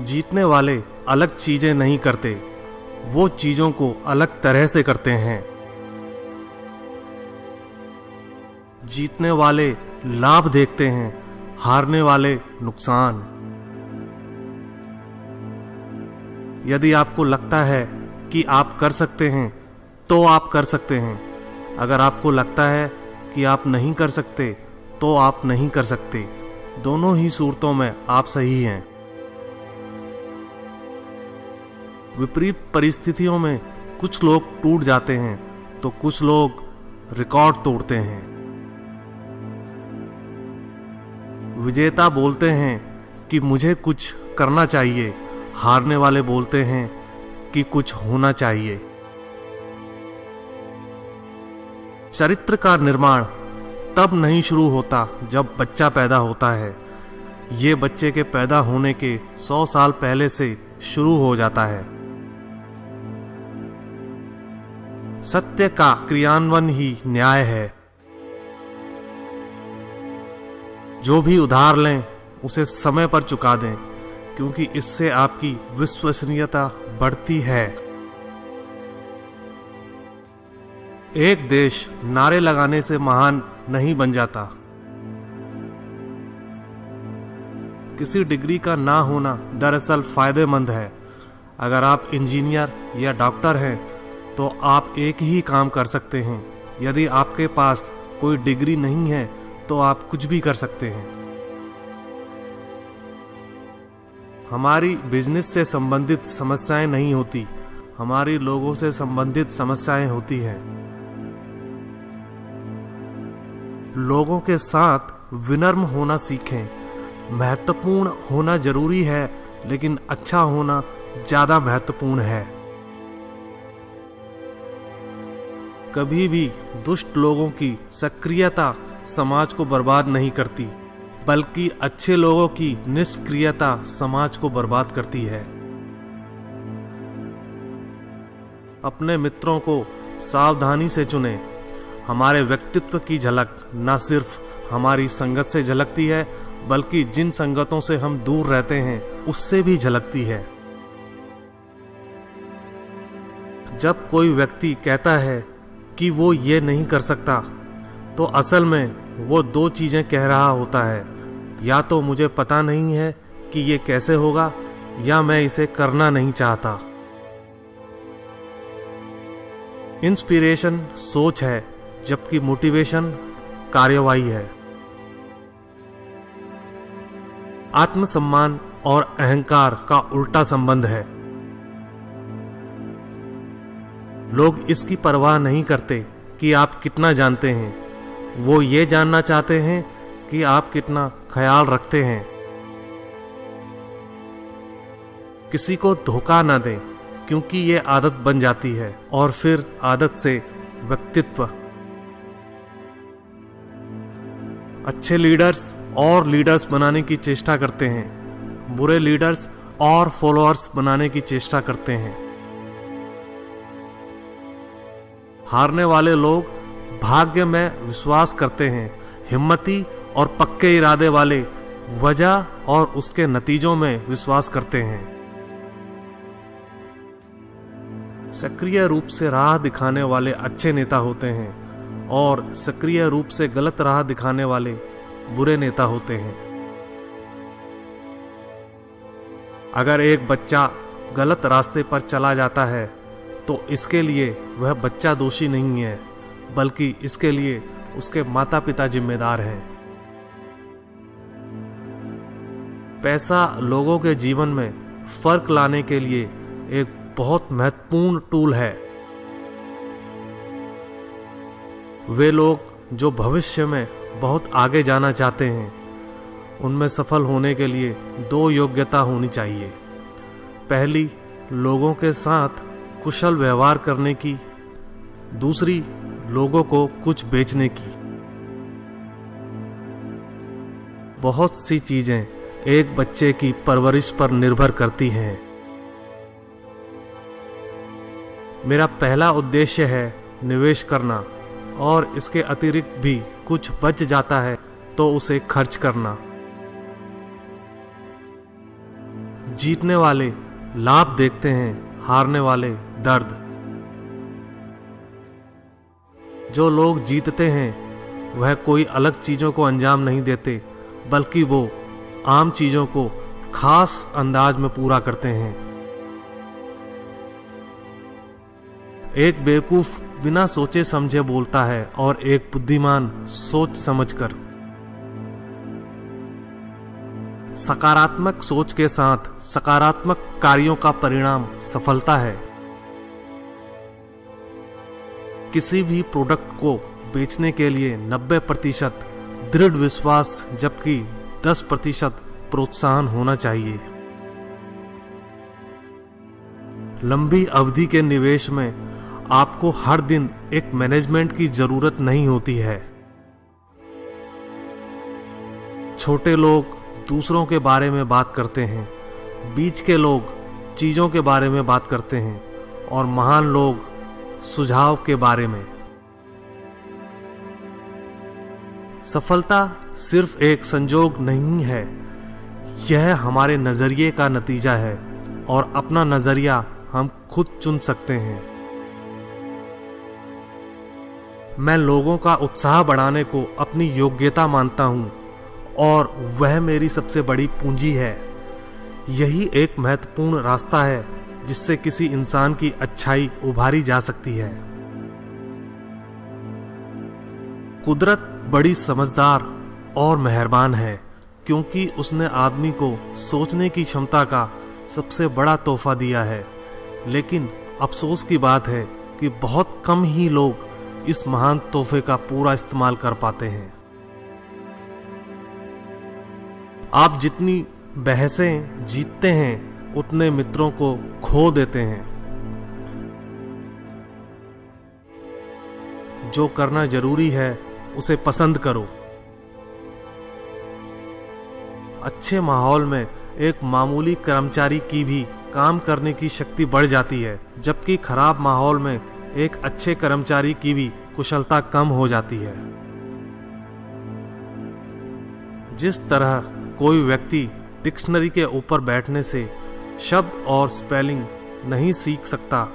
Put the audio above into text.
जीतने वाले अलग चीजें नहीं करते, वो चीजों को अलग तरह से करते हैं। जीतने वाले लाभ देखते हैं, हारने वाले नुकसान। यदि आपको लगता है कि आप कर सकते हैं तो आप कर सकते हैं। अगर आपको लगता है कि आप नहीं कर सकते तो आप नहीं कर सकते। दोनों ही सूरतों में आप सही हैं। विपरीत परिस्थितियों में कुछ लोग टूट जाते हैं तो कुछ लोग रिकॉर्ड तोड़ते हैं। विजेता बोलते हैं कि मुझे कुछ करना चाहिए, हारने वाले बोलते हैं कि कुछ होना चाहिए। चरित्र का निर्माण तब नहीं शुरू होता जब बच्चा पैदा होता है। ये बच्चे के पैदा होने के 100 साल पहले से शुरू हो जाता है। सत्य का क्रियान्वयन ही न्याय है। जो भी उधार लें उसे समय पर चुका दें, क्योंकि इससे आपकी विश्वसनीयता बढ़ती है। एक देश नारे लगाने से महान नहीं बन जाता। किसी डिग्री का ना होना दरअसल फायदेमंद है। अगर आप इंजीनियर या डॉक्टर हैं तो आप एक ही काम कर सकते हैं। यदि आपके पास कोई डिग्री नहीं है तो आप कुछ भी कर सकते हैं। हमारी बिजनेस से संबंधित समस्याएं नहीं होती, हमारी लोगों से संबंधित समस्याएं होती हैं। लोगों के साथ विनम्र होना सीखें। महत्वपूर्ण होना जरूरी है, लेकिन अच्छा होना ज्यादा महत्वपूर्ण है। कभी भी दुष्ट लोगों की सक्रियता समाज को बर्बाद नहीं करती, बल्कि अच्छे लोगों की निष्क्रियता समाज को बर्बाद करती है। अपने मित्रों को सावधानी से चुनें। हमारे व्यक्तित्व की झलक न सिर्फ हमारी संगत से झलकती है, बल्कि जिन संगतों से हम दूर रहते हैं उससे भी झलकती है। जब कोई व्यक्ति कहता है कि वो ये नहीं कर सकता, तो असल में वो दो चीजें कह रहा होता है। या तो मुझे पता नहीं है कि ये कैसे होगा, या मैं इसे करना नहीं चाहता। इंस्पिरेशन सोच है, जबकि मोटिवेशन कार्यवाही है। आत्मसम्मान और अहंकार का उल्टा संबंध है। लोग इसकी परवाह नहीं करते कि आप कितना जानते हैं, वो ये जानना चाहते हैं कि आप कितना ख्याल रखते हैं। किसी को धोखा ना दें, क्योंकि ये आदत बन जाती है और फिर आदत से व्यक्तित्व। अच्छे लीडर्स और लीडर्स बनाने की चेष्टा करते हैं, बुरे लीडर्स और फॉलोअर्स बनाने की चेष्टा करते हैं। हारने वाले लोग भाग्य में विश्वास करते हैं, हिम्मती और पक्के इरादे वाले वजह और उसके नतीजों में विश्वास करते हैं। सक्रिय रूप से राह दिखाने वाले अच्छे नेता होते हैं और सक्रिय रूप से गलत राह दिखाने वाले बुरे नेता होते हैं। अगर एक बच्चा गलत रास्ते पर चला जाता है तो इसके लिए वह बच्चा दोषी नहीं है, बल्कि इसके लिए उसके माता पिता जिम्मेदार हैं। पैसा लोगों के जीवन में फर्क लाने के लिए एक बहुत महत्वपूर्ण टूल है। वे लोग जो भविष्य में बहुत आगे जाना चाहते हैं, उनमें सफल होने के लिए दो योग्यता होनी चाहिए। पहली, लोगों के साथ कुशल व्यवहार करने की। दूसरी, लोगों को कुछ बेचने की। बहुत सी चीजें एक बच्चे की परवरिश पर निर्भर करती हैं। मेरा पहला उद्देश्य है निवेश करना, और इसके अतिरिक्त भी कुछ बच जाता है तो उसे खर्च करना। जीतने वाले लाभ देखते हैं, हारने वाले दर्द। जो लोग जीतते हैं वह कोई अलग चीजों को अंजाम नहीं देते, बल्कि वो आम चीजों को खास अंदाज में पूरा करते हैं। एक बेवकूफ बिना सोचे समझे बोलता है और एक बुद्धिमान सोच समझकर। सकारात्मक सोच के साथ सकारात्मक कार्यों का परिणाम सफलता है। किसी भी प्रोडक्ट को बेचने के लिए 90% दृढ़ विश्वास जबकि 10% प्रोत्साहन होना चाहिए। लंबी अवधि के निवेश में आपको हर दिन एक मैनेजमेंट की जरूरत नहीं होती है। छोटे लोग दूसरों के बारे में बात करते हैं, बीच के लोग चीजों के बारे में बात करते हैं और महान लोग सुझाव के बारे में। सफलता सिर्फ एक संजोग नहीं है, यह हमारे नजरिए का नतीजा है और अपना नजरिया हम खुद चुन सकते हैं। मैं लोगों का उत्साह बढ़ाने को अपनी योग्यता मानता हूं और वह मेरी सबसे बड़ी पूंजी है। यही एक महत्वपूर्ण रास्ता है जिससे किसी इंसान की अच्छाई उभारी जा सकती है। कुदरत बड़ी समझदार और मेहरबान है क्योंकि उसने आदमी को सोचने की क्षमता का सबसे बड़ा तोहफा दिया है। लेकिन अफसोस की बात है कि बहुत कम ही लोग इस महान तोहफे का पूरा इस्तेमाल कर पाते हैं। आप जितनी बहसें जीतते हैं उतने मित्रों को खो देते हैं। जो करना जरूरी है उसे पसंद करो। अच्छे माहौल में एक मामूली कर्मचारी की भी काम करने की शक्ति बढ़ जाती है, जबकि खराब माहौल में एक अच्छे कर्मचारी की भी कुशलता कम हो जाती है। जिस तरह कोई व्यक्ति डिक्शनरी के ऊपर बैठने से शब्द और स्पेलिंग नहीं सीख सकता,